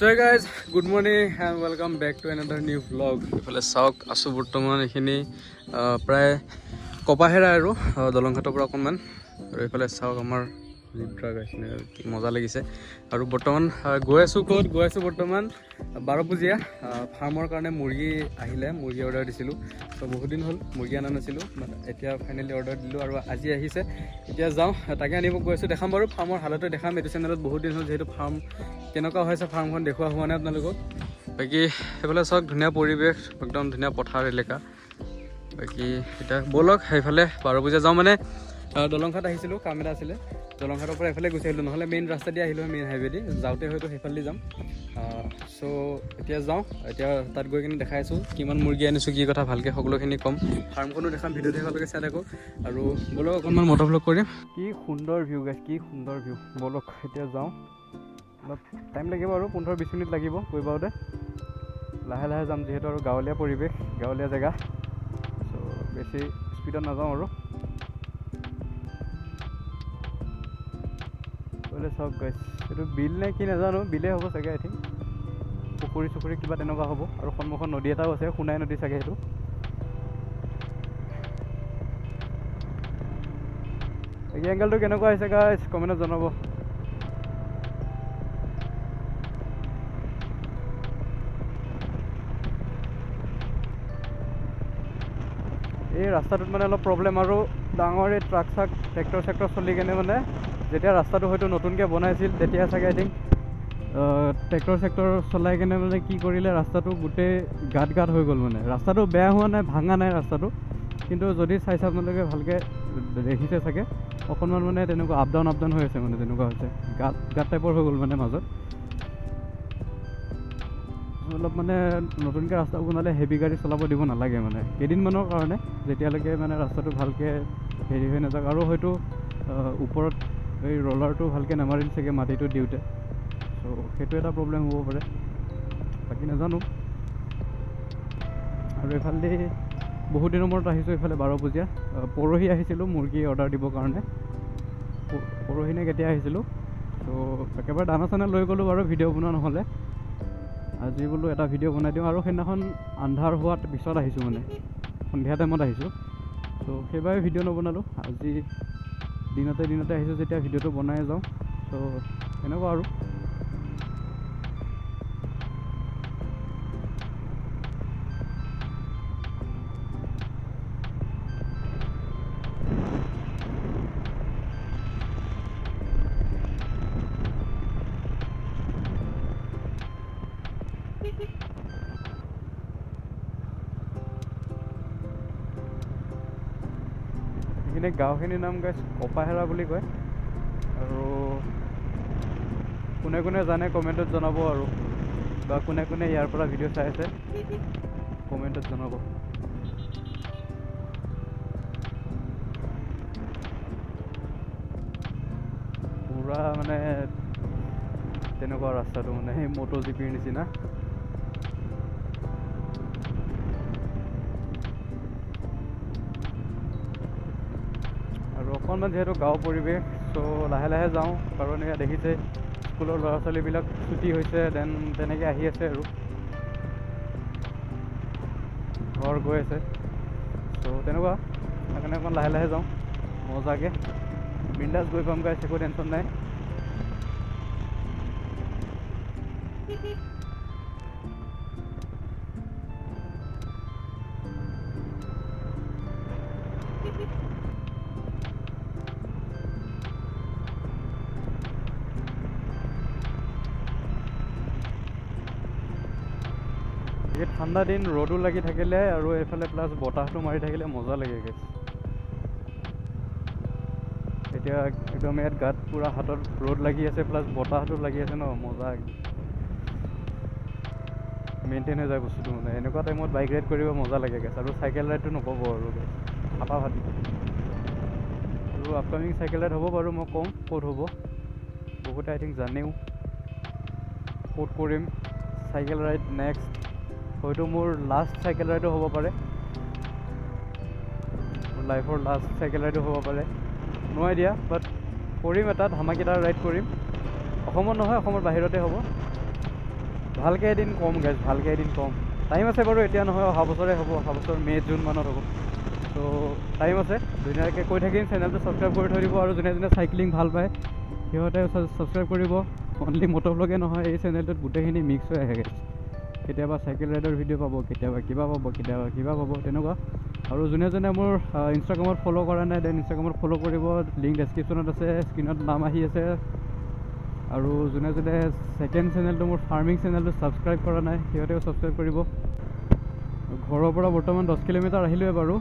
So hey guys, good morning and welcome back to another new vlog. ইফালে চাওক আছোঁ বৰ্তমান এইখিনি প্ৰায় কপাহেৰা আৰু দলংঘাটৰ পৰা অকণমান আৰু এইফালে চাওক আমাৰ ট্ৰাক আহিছে কি মজা লাগিছে আৰু বৰ্তমান গৈ আছোঁ বৰ্তমান 12 বজীয়া ফাৰ্মৰ কাৰণে মুৰ্গী আহিলে মুৰ্গী অৰ্ডাৰ দিছিলোঁ তো বহুত দিন হ'ল মুৰ্গী অনা নাছিলোঁ এতিয়া ফাইনেলি অৰ্ডাৰ দিলোঁ আৰু আজি আহিছে এতিয়া যাওঁ তাকে আনিব গৈ আছোঁ দেখাম বাৰু ফাৰ্মৰ হালতে দেখাম এইটো চেনেলত বহুত দিন হ'ল যিহেতু ফাৰ্ম কেনেকুৱা হৈছে ফাৰ্মখন দেখুওৱা হোৱা নাই আপোনালোকক বাকী সেইফালে চাওক ধুনীয়া পৰিৱেশ একদম ধুনীয়া পথাৰ এলেকা বাকী এতিয়া ব'লক সেইফালে 12 বজীয়া যাওঁ মানে দলংঘাট আহিছিলোঁ কাম এটা আছিলে দলংঘাটৰ পৰা এইফালে গুচি আহিলোঁ নহ'লে মেইন ৰাস্তা দি আহিলোঁ মেইন হাইৱে দি যাওঁতে হয়তো সেইফালে যাম চ' এতিয়া যাওঁ এতিয়া তাত গৈ কিনে দেখাই আছোঁ কিমান মুৰ্গী আনিছোঁ কি কথা ভালকৈ সকলোখিনি ক'ম ফাৰ্মখনো দেখাম ভিডিঅ' দেখালৈকে চাই থাকোঁ আৰু ব'লক অকণমান মটৰ ভ্লগ কৰিম কি সুন্দৰ ভিউ গাইছ কি সুন্দৰ ভিউ ব'লক এতিয়া যাওঁ অলপ টাইম লাগিব আৰু 15-20 মিনিট লাগিব গৈ পাওঁতে লাহে লাহে যাম যিহেতু আৰু গাঁৱলীয়া পৰিৱেশ গাঁৱলীয়া জেগা চ' বেছি স্পীডত নাযাওঁ আৰু চাওক গাইছ এইটো বিল নে কি নাজানো বিলেই হ'ব চাগে আই থিংক পুখুৰী কিবা তেনেকুৱা হ'ব আৰু সন্মুখত নদী এটাও আছে সোণাই নদী চাগে সেইটো এই এংগেলটো কেনেকুৱা হৈছে গাইছ কমেণ্টত জনাব এই ৰাস্তাটোত মানে অলপ প্ৰব্লেম আৰু ডাঙৰ এই ট্ৰাক ট্ৰেক্টৰ চলি কেনে মানে যেতিয়া ৰাস্তাটো হয়তো নতুনকৈ বনাইছিল তেতিয়া চাগে আই থিংক ট্ৰেক্টৰ চলাই কেনে মানে কি কৰিলে ৰাস্তাটো গোটেই গাঁত হৈ গ'ল মানে ৰাস্তাটো বেয়া হোৱা নাই ভাঙা নাই ৰাস্তাটো কিন্তু যদি চাইছে আপোনালোকে ভালকৈ দেখিছে চাগে অকণমান মানে তেনেকুৱা আপ ডাউন হৈ আছে মানে তেনেকুৱা হৈছে গাঁত টাইপৰ হৈ গ'ল মানে মাজত অলপ মানে নতুনকৈ ৰাস্তা বনালে হেভি গাড়ী চলাব দিব নালাগে মানে কেইদিনমানৰ কাৰণে যেতিয়ালৈকে মানে ৰাস্তাটো ভালকৈ হেৰি হৈ নাযাওক আৰু হয়তো ওপৰত এই ৰলাৰটো ভালকৈ নামাৰিল চাগে মাটিটো দিওঁতে চ' সেইটো এটা প্ৰব্লেম হ'ব পাৰে বাকী নাজানো আৰু এইফালেদি বহুত দিনৰ মূৰত আহিছোঁ এইফালে 12 বজীয়া পৰহি আহিছিলোঁ মুৰ্গী অৰ্ডাৰ দিবৰ কাৰণে পৰহি নে কেতিয়া আহিছিলোঁ ত' একেবাৰে দানা চানা লৈ গ'লোঁ বাৰু ভিডিঅ' বনোৱা নহ'লে আজি বোলো এটা ভিডিঅ' বনাই দিওঁ আৰু সেইদিনাখন আন্ধাৰ হোৱাৰ পিছত আহিছোঁ মানে সন্ধিয়া টাইমত আহিছোঁ ত' সেইবাবে ভিডিঅ' নবনালোঁ আজি দিনতে আহিছোঁ যেতিয়া ভিডিঅ'টো বনাই যাওঁ ত' এনেকুৱা আৰু এইখিনি গাঁওখিনিৰ নাম গাইছ কপাহেৰা বুলি কয় আৰু কোনে জানে কমেণ্টত জনাব আৰু বা কোনে ইয়াৰ পৰা ভিডিঅ' চাই আছে কমেণ্টত জনাব পুৰা মানে তেনেকুৱা ৰাস্তাটো মানে সেই মট' জিপিৰ নিচিনা আৰু অকণমান যিহেতু গাঁও পৰিৱেশ চ' লাহে লাহে যাওঁ কাৰণ এয়া দেখিছে স্কুলৰ ল'ৰা ছোৱালীবিলাক ছুটি হৈছে দেন তেনেকৈ আহি আছে আৰু ঘৰ গৈ আছে চ' তেনেকুৱা সেইকাৰণে অকণ লাহে লাহে যাওঁ মজাকৈ বিন্দাছ গৈ পাম গাইছ একো টেনশ্যন নাই এই ঠাণ্ডা দিন ৰ'দো লাগি থাকিলে আৰু এইফালে প্লাছ বতাহটো মাৰি থাকিলে মজা লাগে গাইছ এতিয়া একদম ইয়াত গাত পূৰা হাতত ৰ'দ লাগি আছে প্লাছ বতাহটো লাগি আছে ন মজা মেইনটেইন হৈ যায় বস্তুটো মানে এনেকুৱা টাইমত বাইক ৰাইড কৰিব মজা লাগে গাইছ আৰু চাইকেল ৰাইডটো নক'ব আৰু গাইছ ফাটাফাটি আৰু আপকামিং চাইকেল ৰাইড হ'ব বাৰু মই ক'ম ক'ত হ'ব বহুতে আই থিংক জানেও ক'ত কৰিম চাইকেল ৰাইড নেক্সট হয়তো মোৰ লাষ্ট চাইকেল ৰাইডো হ'ব পাৰে মোৰ লাইফৰ লাষ্ট চাইকেল ৰাইডো হ'ব পাৰে নো আইডিয়া বাট কৰিম এটা ধামাকেদাৰ ৰাইড কৰিম অসমত নহয় অসমৰ বাহিৰতে হ'ব ভালকৈ এদিন কম গাইজ, ভালকৈ এদিন কম। টাইম আছে বাৰু, এতিয়া নহয়, অহা বছৰে হ'ব, অহা বছৰ মে' জুন মানত হ'ব। ত' টাইম আছে, ধুনীয়াকৈ কৈ থাকিম। চেনেলটো ছাবস্ক্ৰাইব কৰি থৈ দিব, আৰু যোনে যোনে চাইক্লিং ভাল পায় সিহঁতে ছাবস্ক্ৰাইব কৰিব। অনলি মটৰ ব্লগে নহয়, এই চেনেলটোত গোটেইখিনি মিক্স হৈ আহে। কেতিয়াবা চাইকেল ৰাইডৰ ভিডিঅ' পাব, কেতিয়াবা কিবা পাব, কেতিয়াবা কিবা পাব, তেনেকুৱা। আৰু যোনে যোনে মোৰ ইনষ্টাগ্ৰামত ফ'ল' কৰা নাই, দেন ইনষ্টাগ্ৰামত ফ'ল' কৰিব, লিংক ডেছক্ৰিপশ্যনত আছে, স্ক্ৰীণত নাম আহি আছে। আৰু যোনে যোনে ছেকেণ্ড চেনেলটো মোৰ ফাৰ্মিং চেনেলটো ছাবস্ক্ৰাইব কৰা নাই সিহঁতেও ছাবস্ক্ৰাইব কৰিব। ঘৰৰ পৰা বৰ্তমান 10 কিলোমিটাৰ আহিলোৱে বাৰু,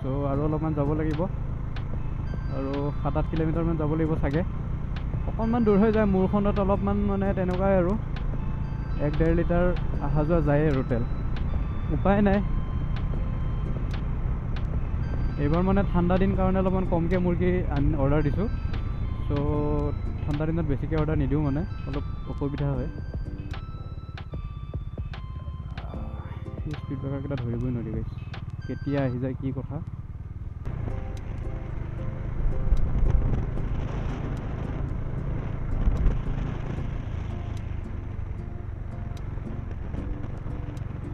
চ' আৰু অলপমান যাব লাগিব, আৰু 7-8 কিলোমিটাৰমান যাব লাগিব চাগে। অকণমান দূৰ হৈ যায়, মোৰখনত অলপমান মানে তেনেকুৱাই আৰু 1-1.5 লিটাৰ অহা যোৱা যায়েই আৰু তেল, উপায় নাই। এইবাৰ মানে ঠাণ্ডা দিন কাৰণে অলপমান কমকৈ মুৰ্গী অৰ্ডাৰ দিছোঁ। চ' ঠাণ্ডা দিনত বেছিকৈ অৰ্ডাৰ নিদিওঁ, মানে অলপ অসুবিধা হয়। এই স্পীড ব্ৰেকাৰকেইটা ধৰিবই নোৱাৰি গাইছ, কেতিয়া আহি যায় কি কথা।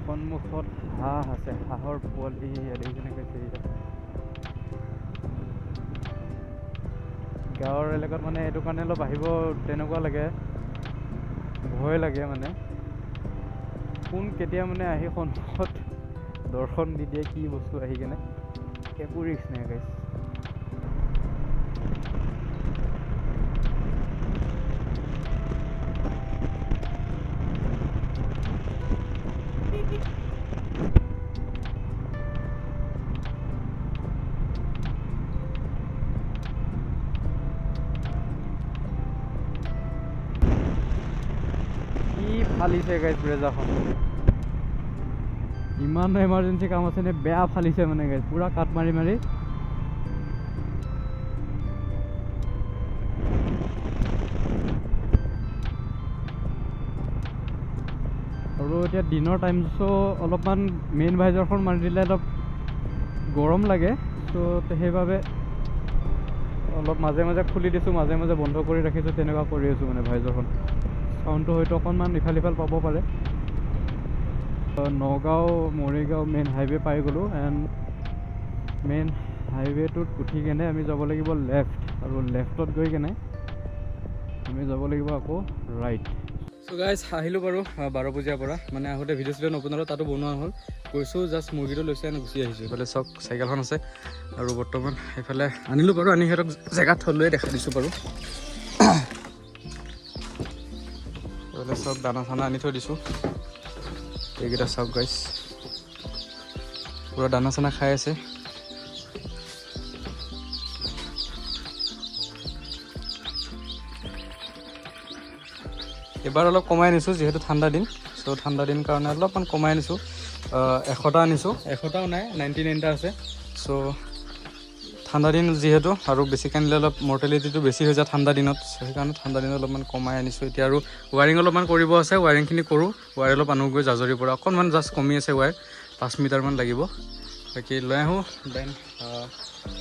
সন্মুখত হাঁহ আছে, হাঁহৰ পোৱালি দেখিছেনে কৈছে। গাঁৱৰ এলেকাত মানে এইটো কাৰণে অলপ আহিব তেনেকুৱা লাগে, ভয় লাগে মানে। কোন কেতিয়া মানে আহি সন্মুখত দৰ্শন দি দিয়ে, কি বস্তু আহি কেনে, একো ৰিস্ক নাই গাইছ। ফালিছে গাইজ ব্ৰেজাখন, ইমানো এমাৰ্জেঞ্চি কাম আছে নে, বেয়া ফালিছে মানে গাইজ, পুৰা কাট মাৰি মাৰি। আৰু এতিয়া দিনৰ টাইম, চ' অলপমান মেইন ভাইজাৰখন মাৰি দিলে অলপ গৰম লাগে, চ' সেইবাবে অলপ মাজে মাজে খুলি দিছোঁ, মাজে মাজে বন্ধ কৰি ৰাখিছোঁ, তেনেকুৱা কৰি আছোঁ মানে ভাইজাৰখন। চাউণ্ডটো হয়তো অকণমান ইফাল সিফাল পাব পাৰে। নগাঁও মৰিগাঁও মেইন হাইৱে পাই গ'লোঁ, এণ্ড মেইন হাইৱেটোত উঠি কেনে আমি যাব লাগিব লেফ্ট, আৰু লেফ্টত গৈ কেনে আমি যাব লাগিব আকৌ ৰাইট। চ' গাইজ আহিলোঁ বাৰু 12 বজাৰ পৰা, মানে আহোঁতে ভিডিঅ' চিডিঅ' নবনালোঁ, তাতো বনোৱা হ'ল। গৈছোঁ জাষ্ট মুৰ্গীটো লৈছে এনে গুচি আহিছোঁ। এইফালে চক চাইকেলখন আছে, আৰু বৰ্তমান এইফালে আনিলোঁ বাৰু, আনি সিহঁতক জেগাত থ'লোৱে দেখাই দিছোঁ বাৰু। এইফালে চব দানা চানা আনি থৈ দিছোঁ, এইকেইটা চাওক গাইজ, পুৰা দানা চানা খাই আছে। এবাৰ অলপ কমাই আনিছোঁ, যিহেতু ঠাণ্ডা দিন, চ' ঠাণ্ডা দিন কাৰণে অলপমান কমাই আনিছোঁ। 100টা আনিছোঁ, 100টাও নাই, 99টা আছে। চ' ঠাণ্ডা দিন যিহেতু, আৰু বেছিকৈ আনিলে অলপ মৰ্টেলিটিটো বেছি হৈ যায় ঠাণ্ডা দিনত, চ' সেইকাৰণে ঠাণ্ডা দিনত অলপমান কমাই আনিছোঁ। এতিয়া আৰু ৱায়াৰিং অলপমান কৰিব আছে, ৱায়াৰিংখিনি কৰোঁ। ৱায়াৰ অলপ আনোগৈ জাজৰিৰ পৰা, অকণমান জাষ্ট কমি আছে ৱায়াৰ, 5 মিটাৰমান লাগিব। বাকী লৈ আহোঁ, দেন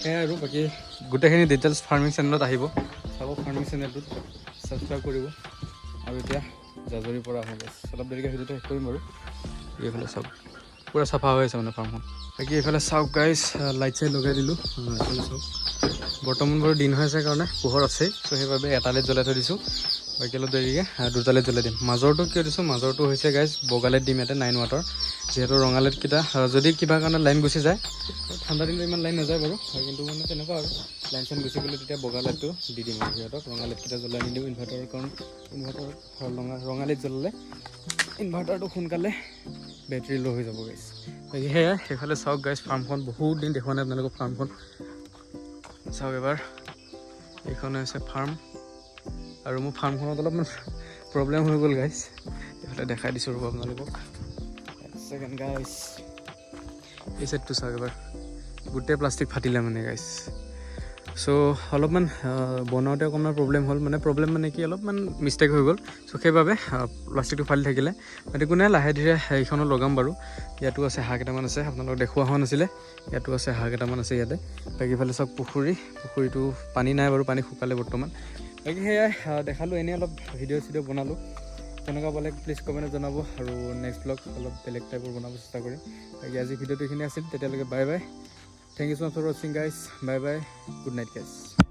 সেয়াই আৰু বাকী গোটেইখিনি ডিটেইলছ ফাৰ্মিং চেনেলত আহিব, চাব ফাৰ্মিং চেনেলটোত ছাবস্ক্ৰাইব কৰিব। আৰু এতিয়া জাজৰিৰ পৰা আহোঁ গাইছ, অলপ দেৰিকৈ ভিডিঅ'টো শেষ কৰিম বাৰু। এইফালে চাওক পুৰা চাফা হৈ আছে মানে ফাৰ্মখন। বাকী এইফালে চাওক গাইছ, লাইট চাইট লগাই দিলোঁ। এইফালে চাওক, বৰ্তমান বাৰু দিন হৈ আছে কাৰণে পোহৰ আছেই, চ' সেইবাবে এটা লাইট জ্বলাই থৈ দিছোঁ। বাকী অলপ দেৰিকৈ 2টা লাইট জ্বলাই দিম। মাজৰটো কিয় দিছোঁ, মাজৰটো হৈছে গাইছ বগা লাইট দিম ইয়াতে 9 ৱাটৰ, যিহেতু ৰঙা লাইটকেইটা যদি কিবা কাৰণে লাইন গুচি যায়, ঠাণ্ডা দিনত ইমান লাইন নাযায় বাৰু, কিন্তু মানে তেনেকুৱা আৰু লাইন চাইন গুচি গ'লে তেতিয়া বগা লাইটটো দি দিম আৰু সিহঁতক। ৰঙা লাইটকেইটা জ্বলাই নিদিওঁ ইনভাৰ্টাৰৰ, কাৰণ ইনভাৰ্টাৰ ৰঙা লাইট জ্বলালে ইনভাৰ্টাৰটো সোনকালে বেটেৰী ল' হৈ যাব গাইছ। বাকী সেয়াই, সেইফালে চাওক গাইছ, ফাৰ্মখন বহুত দিন দেখুওৱা নাই আপোনালোকৰ ফাৰ্মখন চাওক এবাৰ। এইখন হৈছে ফাৰ্ম, আৰু মোৰ ফাৰ্মখনত অলপমান প্ৰব্লেম হৈ গ'ল গাইছ, এইফালে দেখাই দিছোঁ ৰ'ব আপোনালোকক। ছেকেণ্ড গাইছ, এই ছাইডটো চাওক এবাৰ, গোটেই প্লাষ্টিক ফাটিলে মানে গাইছ। চ' অলপমান বনাওঁতে অকণমান প্ৰব্লেম হ'ল, মানে কি অলপমান মিষ্টেক হৈ গ'ল, চ' সেইবাবে প্লাষ্টিকটো ফালি থাকিলে। গতিকে একো নাই, লাহে ধীৰে এইখনত লগাম বাৰু। ইয়াতো আছে হাঁহ কেইটামান আছে, আপোনালোকক দেখুওৱা হোৱা নাছিলে, ইয়াতো আছে হাঁহ কেইটামান আছে ইয়াতে। বাকী ইফালে চাওক পুখুৰীটো পানী নাই বাৰু, পানী শুকালে বৰ্তমান। বাকী সেয়াই দেখালোঁ, এনেই অলপ ভিডিঅ' চিডিঅ' বনালোঁ। তেনেকুৱা পালে প্লিজ কমেণ্টত জনাব আৰু নেক্সট ব্লগ অলপ বেলেগ টাইপৰ বনাব চেষ্টা কৰিম বাকী আজি ভিডিঅ'টো এইখিনি আছিল তেতিয়ালৈকে bye bye thank you so much for ৱাচিং guys bye bye good night guys